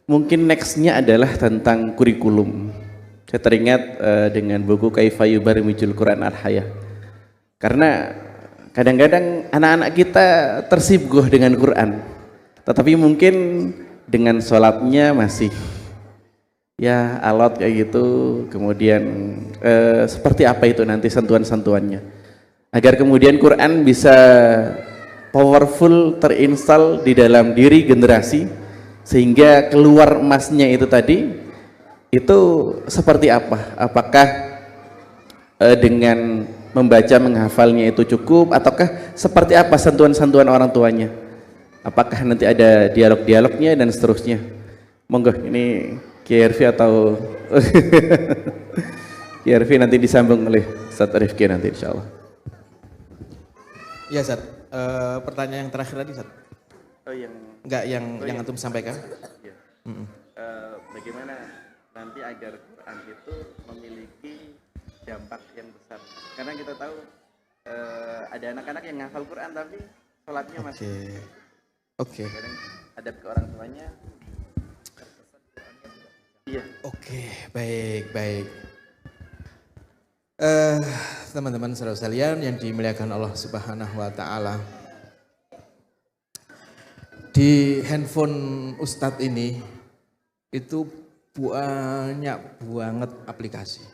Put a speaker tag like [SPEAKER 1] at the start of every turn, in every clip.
[SPEAKER 1] Mungkin nextnya adalah tentang kurikulum. Saya teringat dengan buku Kaifa Yubarrimujul Quran Al-Hayah. Karena kadang-kadang anak-anak kita tersibuk dengan Quran, tetapi mungkin dengan sholatnya masih ya alot kayak gitu. Kemudian seperti apa itu nanti sentuhan-sentuhannya, agar kemudian Quran bisa powerful terinstall di dalam diri generasi, sehingga keluar emasnya itu tadi itu seperti apa? Apakah dengan membaca menghafalnya itu cukup, ataukah seperti apa sentuhan-sentuhan orang tuanya? Apakah nanti ada dialog-dialognya dan seterusnya? Monggo, ini KRV atau KRV nanti disambung oleh Ustaz Rifki nanti insyaallah.
[SPEAKER 2] Ya Zat, pertanyaan yang terakhir tadi Zat.
[SPEAKER 1] Oh yang
[SPEAKER 2] enggak yang antum sampaikan.
[SPEAKER 1] Ya. Bagaimana nanti agar Quran itu memiliki dampak yang besar? Karena kita tahu ada anak-anak yang ngafal Quran tapi sholatnya masih. Oke. Kadang adab ke orang tuanya. Iya.
[SPEAKER 2] Oke, baik. Teman-teman saudara sekalian yang dimuliakan Allah Subhanahu wa taala. Di handphone Ustadz ini itu banyak banget aplikasi.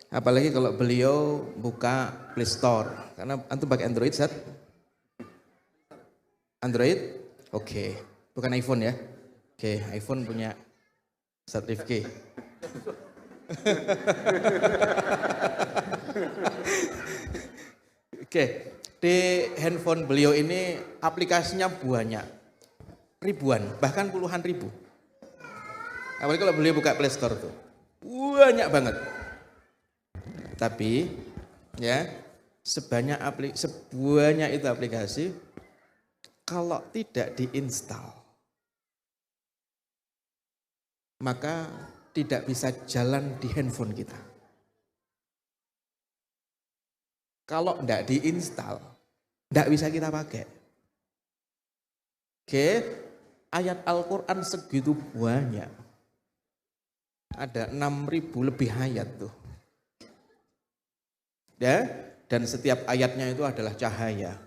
[SPEAKER 2] Apalagi kalau beliau buka Play Store. Karena antum pakai Android, Zat? Android? Oke. Bukan iPhone ya? Oke, iPhone punya Ustadz Rifki. Oke, di handphone beliau ini aplikasinya banyak. Ribuan, bahkan puluhan ribu. Apalagi kalau beliau buka Play Store tuh. Banyak banget. Tapi ya sebanyak itu aplikasi, kalau tidak diinstal maka tidak bisa jalan di handphone kita. Kalau tidak diinstal, tidak bisa kita pakai. Oke, ayat Al-Quran segitu banyak. Ada 6.000 lebih ayat tuh. Ya, dan setiap ayatnya itu adalah cahaya.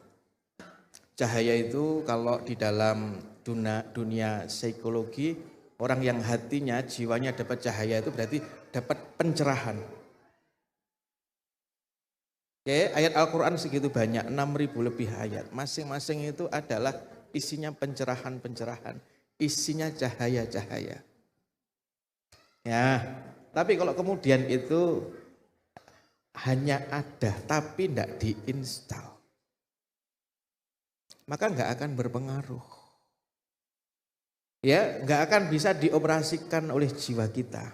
[SPEAKER 2] Cahaya itu kalau di dalam dunia psikologi, orang yang hatinya, jiwanya dapat cahaya itu berarti dapat pencerahan. Oke, ayat Al-Quran segitu banyak, 6.000 lebih ayat. Masing-masing itu adalah isinya pencerahan-pencerahan, isinya cahaya-cahaya. Ya, tapi kalau kemudian itu hanya ada tapi tidak diinstal, maka nggak akan berpengaruh. Ya, nggak akan bisa dioperasikan oleh jiwa kita.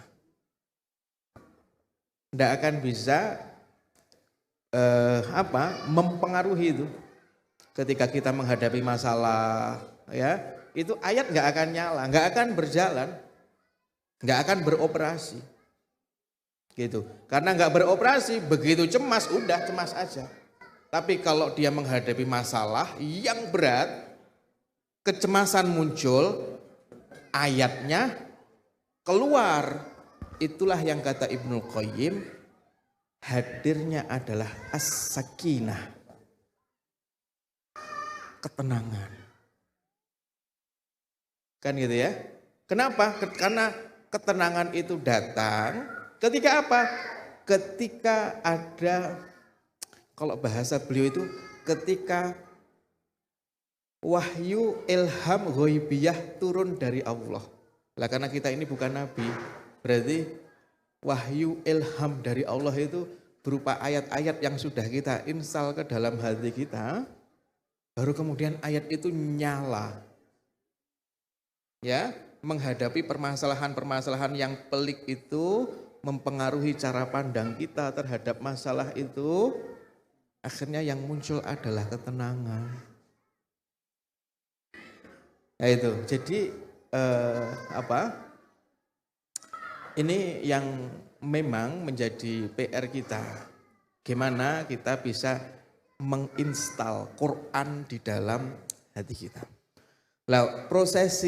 [SPEAKER 2] Nggak akan bisa mempengaruhi itu. Ketika kita menghadapi masalah, ya, itu ayat nggak akan nyala, nggak akan berjalan, nggak akan beroperasi. Gitu. Karena nggak beroperasi, begitu cemas, udah cemas aja. Tapi kalau dia menghadapi masalah yang berat, kecemasan muncul, ayatnya keluar. Itulah yang kata Ibnu Qayyim, hadirnya adalah as-sakinah, ketenangan. Kan gitu ya. Kenapa? Karena ketenangan itu datang ketika apa? Ketika ada, kalau bahasa beliau itu, ketika wahyu ilham ghaibiyah turun dari Allah. Lah karena kita ini bukan nabi, berarti wahyu ilham dari Allah itu berupa ayat-ayat yang sudah kita install ke dalam hati kita, baru kemudian ayat itu nyala. Ya, menghadapi permasalahan-permasalahan yang pelik itu mempengaruhi cara pandang kita terhadap masalah itu, akhirnya yang muncul adalah ketenangan. Nah itu, jadi ini yang memang menjadi PR kita. Gimana kita bisa menginstal Quran di dalam hati kita. Lah proses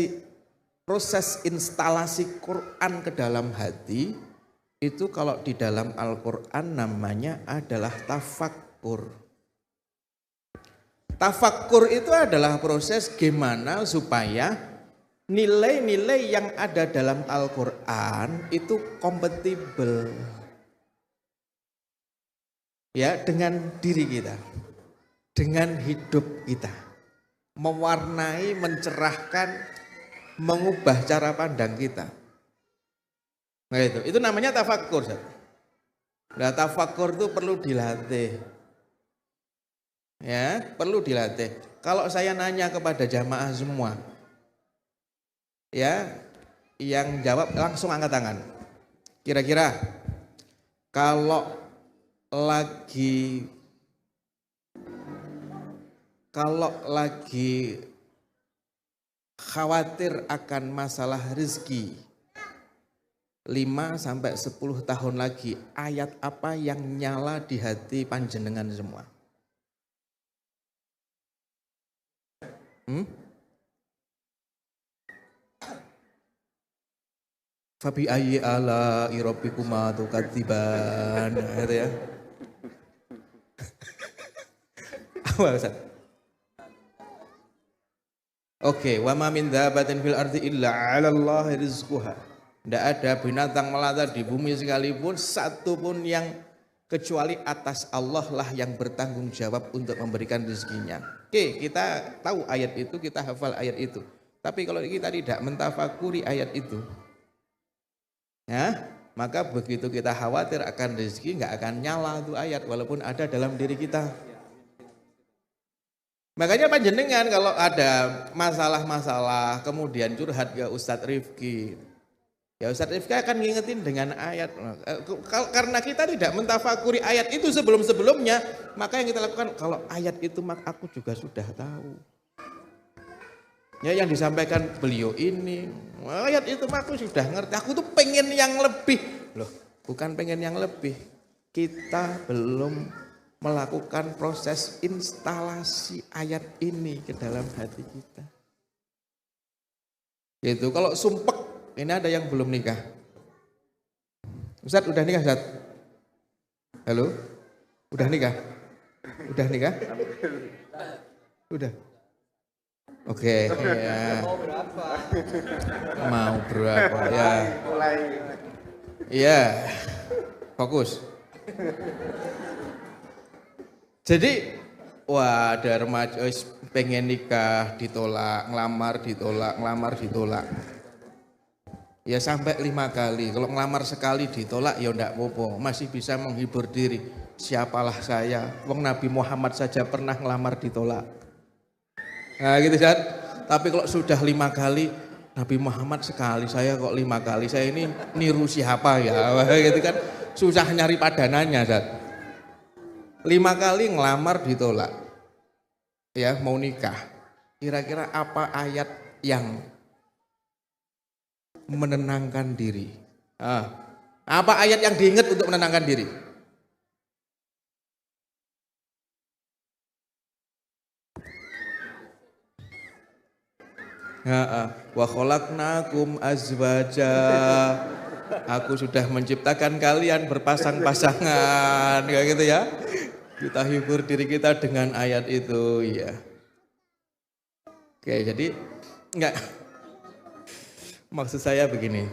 [SPEAKER 2] instalasi Quran ke dalam hati itu kalau di dalam Al-Quran namanya adalah tafakkur. Tafakkur itu adalah proses gimana supaya nilai-nilai yang ada dalam Al-Quran itu kompatibel ya dengan diri kita, dengan hidup kita, mewarnai, mencerahkan, mengubah cara pandang kita. Nah itu namanya tafakkur. Nah tafakkur itu perlu dilatih, ya perlu dilatih. Kalau saya nanya kepada jamaah semua, ya yang jawab langsung angkat tangan. Kira-kira kalau lagi khawatir akan masalah rezeki 5-10 tahun lagi, ayat apa yang nyala di hati panjenengan semua? Fabi ayyi ala rabbikuma tukadziban, gitu ya. Apa Ustaz? Oke, wa ma min dabbatin fil ardi illa 'ala Allahi rizquha. Tidak ada binatang melata di bumi sekalipun satu pun yang kecuali atas Allah lah yang bertanggung jawab untuk memberikan rezekinya. Oke, kita tahu ayat itu, kita hafal ayat itu. Tapi kalau kita tidak mentafakuri ayat itu, ya, maka begitu kita khawatir akan rezeki nggak akan nyala itu ayat walaupun ada dalam diri kita. Makanya panjenengan kalau ada masalah-masalah kemudian curhat ke Ustadz Rifki, ya Ustadz Rifki akan ngingetin dengan ayat. Karena kita tidak mentafakuri ayat itu sebelum-sebelumnya, maka yang kita lakukan kalau ayat itu maka aku juga sudah tahu. Ya yang disampaikan beliau ini, ayat itu aku sudah ngerti, aku tuh pengen yang lebih. Loh, bukan pengen yang lebih. Kita belum melakukan proses instalasi ayat ini ke dalam hati kita. Gitu. Kalau sumpek, ini ada yang belum nikah. Ustadz udah nikah Ustadz? Halo? Udah nikah? Udah nikah? Udah. Oke, ya. Mau berapa? Mau berapa? Ya. Iya. Fokus. Jadi, wah ada remaja pengen nikah ditolak, ngelamar ditolak. Ya sampai 5 kali. Kalau ngelamar sekali ditolak ya enggak apa-apa, masih bisa menghibur diri. Siapalah saya, wong Nabi Muhammad saja pernah ngelamar ditolak. Nah gitu kan. Tapi kalau sudah 5 kali, Nabi Muhammad sekali, saya kok 5 kali, saya ini niru siapa ya, gitu kan. Susah nyari padanannya, Zat. 5 kali ngelamar ditolak, ya mau nikah. Kira-kira apa ayat yang menenangkan diri? Apa ayat yang diingat untuk menenangkan diri? Wa khalaqnakum azwaja. Aku sudah menciptakan kalian berpasang-pasangan, kayak gitu ya. Kita hibur diri kita dengan ayat itu, ya. Oke, jadi enggak. Maksud saya begini,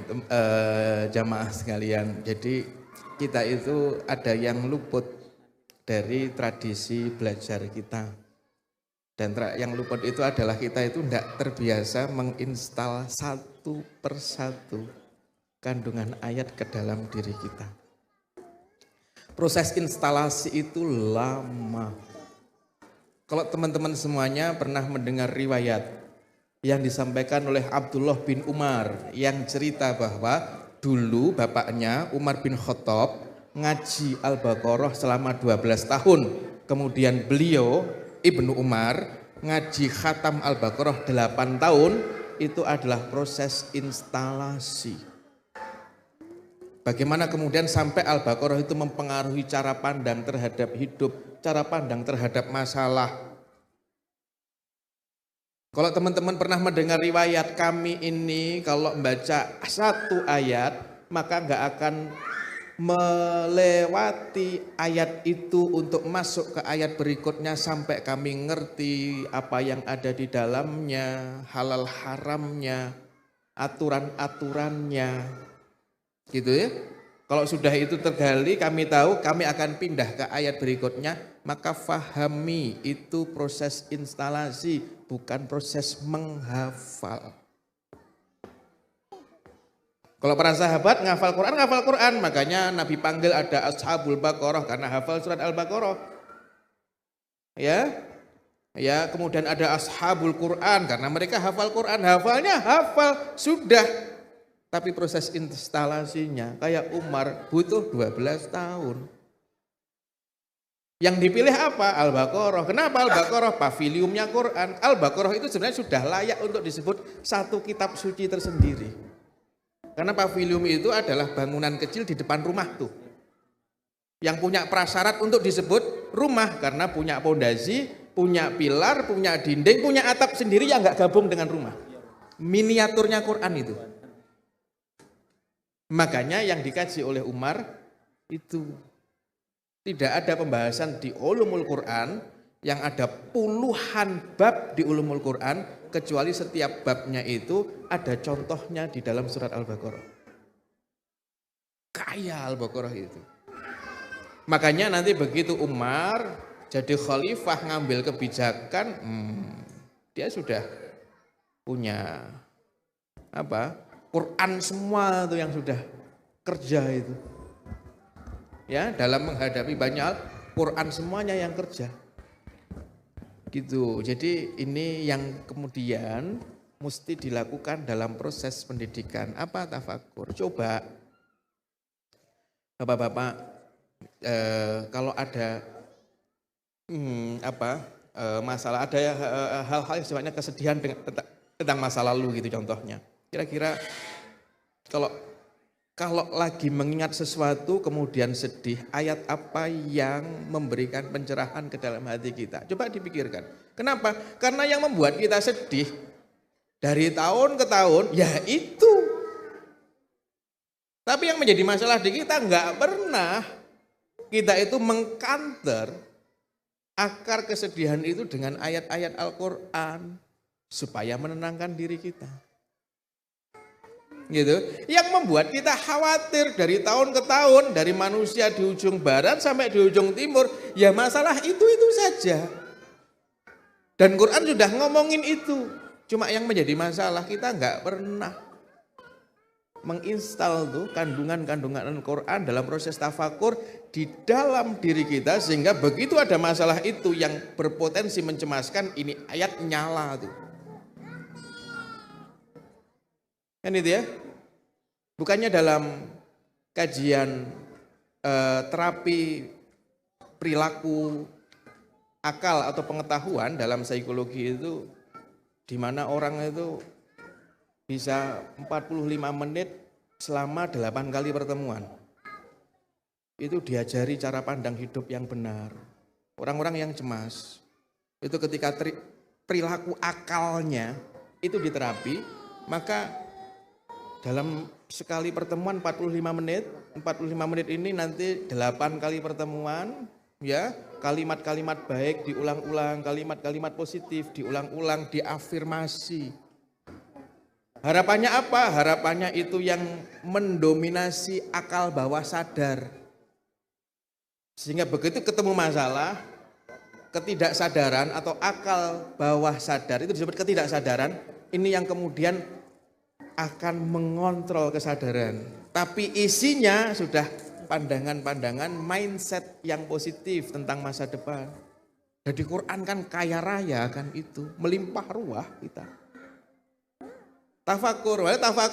[SPEAKER 2] jamaah sekalian. Jadi kita itu ada yang luput dari tradisi belajar kita. Dan yang luput itu adalah kita itu enggak terbiasa menginstal satu persatu kandungan ayat ke dalam diri kita. Proses instalasi itu lama. Kalau teman-teman semuanya pernah mendengar riwayat yang disampaikan oleh Abdullah bin Umar yang cerita bahwa dulu bapaknya Umar bin Khattab ngaji Al-Baqarah selama 12 tahun. Kemudian beliau Ibnu Umar ngaji khatam Al-Baqarah 8 tahun. Itu adalah proses instalasi. Bagaimana kemudian sampai Al-Baqarah itu mempengaruhi cara pandang terhadap hidup, cara pandang terhadap masalah. Kalau teman-teman pernah mendengar riwayat kami ini, kalau membaca satu ayat, maka nggak akan melewati ayat itu untuk masuk ke ayat berikutnya sampai kami ngerti apa yang ada di dalamnya, halal haramnya, aturan-aturannya, gitu ya. Kalau sudah itu tergali, kami tahu, kami akan pindah ke ayat berikutnya, maka fahami itu proses instalasi, bukan proses menghafal. Kalau para sahabat ngafal Quran, makanya Nabi panggil ada Ashabul Baqarah karena hafal surat Al-Baqarah. Ya, ya, kemudian ada Ashabul Quran karena mereka hafal Quran, hafalnya hafal sudah. Tapi proses instalasinya kayak Umar butuh 12 tahun. Yang dipilih apa? Al-Baqarah. Kenapa Al-Baqarah? Paviliumnya Quran. Al-Baqarah itu sebenarnya sudah layak untuk disebut satu kitab suci tersendiri. Karena pavilium itu adalah bangunan kecil di depan rumah tuh. Yang punya prasyarat untuk disebut rumah karena punya pondasi, punya pilar, punya dinding, punya atap sendiri yang nggak gabung dengan rumah. Miniaturnya Quran itu. Makanya yang dikaji oleh Umar itu tidak ada pembahasan di ulumul Quran yang ada puluhan bab di ulumul Quran kecuali setiap babnya itu ada contohnya di dalam surat Al-Baqarah. Kaya Al-Baqarah itu. Makanya nanti begitu Umar jadi khalifah ngambil kebijakan, dia sudah punya apa? Quran semua itu yang sudah kerja itu. Ya, dalam menghadapi banyak Quran semuanya yang kerja. Gitu. Jadi ini yang kemudian mesti dilakukan dalam proses pendidikan. Apa tafakur? Coba Bapak-bapak kalau ada masalah, ada hal-hal yang sifatnya kesedihan tentang masa lalu gitu contohnya. Kira-kira kalau lagi mengingat sesuatu kemudian sedih, ayat apa yang memberikan pencerahan ke dalam hati kita? Coba dipikirkan. Kenapa? Karena yang membuat kita sedih dari tahun ke tahun, ya itu. Tapi yang menjadi masalah di kita nggak pernah kita itu mengkanter akar kesedihan itu dengan ayat-ayat Al-Quran supaya menenangkan diri kita. Gitu, yang membuat kita khawatir dari tahun ke tahun, dari manusia di ujung barat sampai di ujung timur, ya masalah itu saja. Dan Quran sudah ngomongin itu, cuma yang menjadi masalah kita nggak pernah menginstal tuh kandungan-kandungan Al-Quran dalam proses tafakur di dalam diri kita, sehingga begitu ada masalah itu yang berpotensi mencemaskan, ini ayat nyala tuh. Kan itu ya, bukannya dalam kajian terapi perilaku akal atau pengetahuan dalam psikologi itu, di mana orang itu bisa 45 menit selama 8 kali pertemuan. Itu diajari cara pandang hidup yang benar. Orang-orang yang cemas, itu ketika perilaku akalnya itu diterapi, maka dalam sekali pertemuan 45 menit ini nanti 8 kali pertemuan, ya, kalimat-kalimat baik diulang-ulang, kalimat-kalimat positif diulang-ulang, diafirmasi. Harapannya apa? Harapannya itu yang mendominasi akal bawah sadar. Sehingga begitu ketemu masalah, ketidaksadaran atau akal bawah sadar, itu disebut ketidaksadaran, ini yang kemudian akan mengontrol kesadaran. Tapi isinya sudah pandangan-pandangan mindset yang positif tentang masa depan. Jadi Quran kan kaya raya kan itu, melimpah ruah kita. Tafakur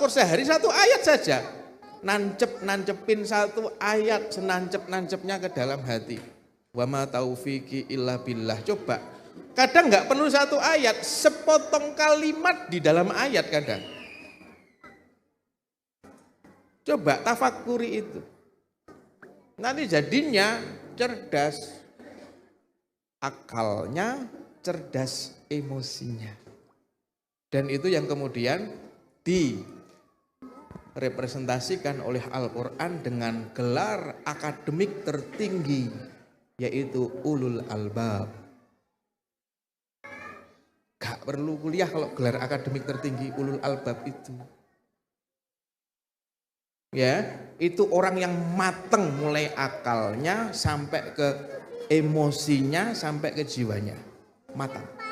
[SPEAKER 2] sehari satu ayat saja. Nancepin satu ayat, senancep-nancepnya ke dalam hati. Wa ma taufiqi illa billah. Coba, kadang nggak perlu satu ayat, sepotong kalimat di dalam ayat kadang. Coba tafakuri itu. Nanti jadinya cerdas akalnya, cerdas emosinya. Dan itu yang kemudian direpresentasikan oleh Al-Quran dengan gelar akademik tertinggi, yaitu ulul albab. Gak perlu kuliah kalau gelar akademik tertinggi ulul albab itu. Ya, itu orang yang mateng mulai akalnya sampai ke emosinya sampai ke jiwanya, matang.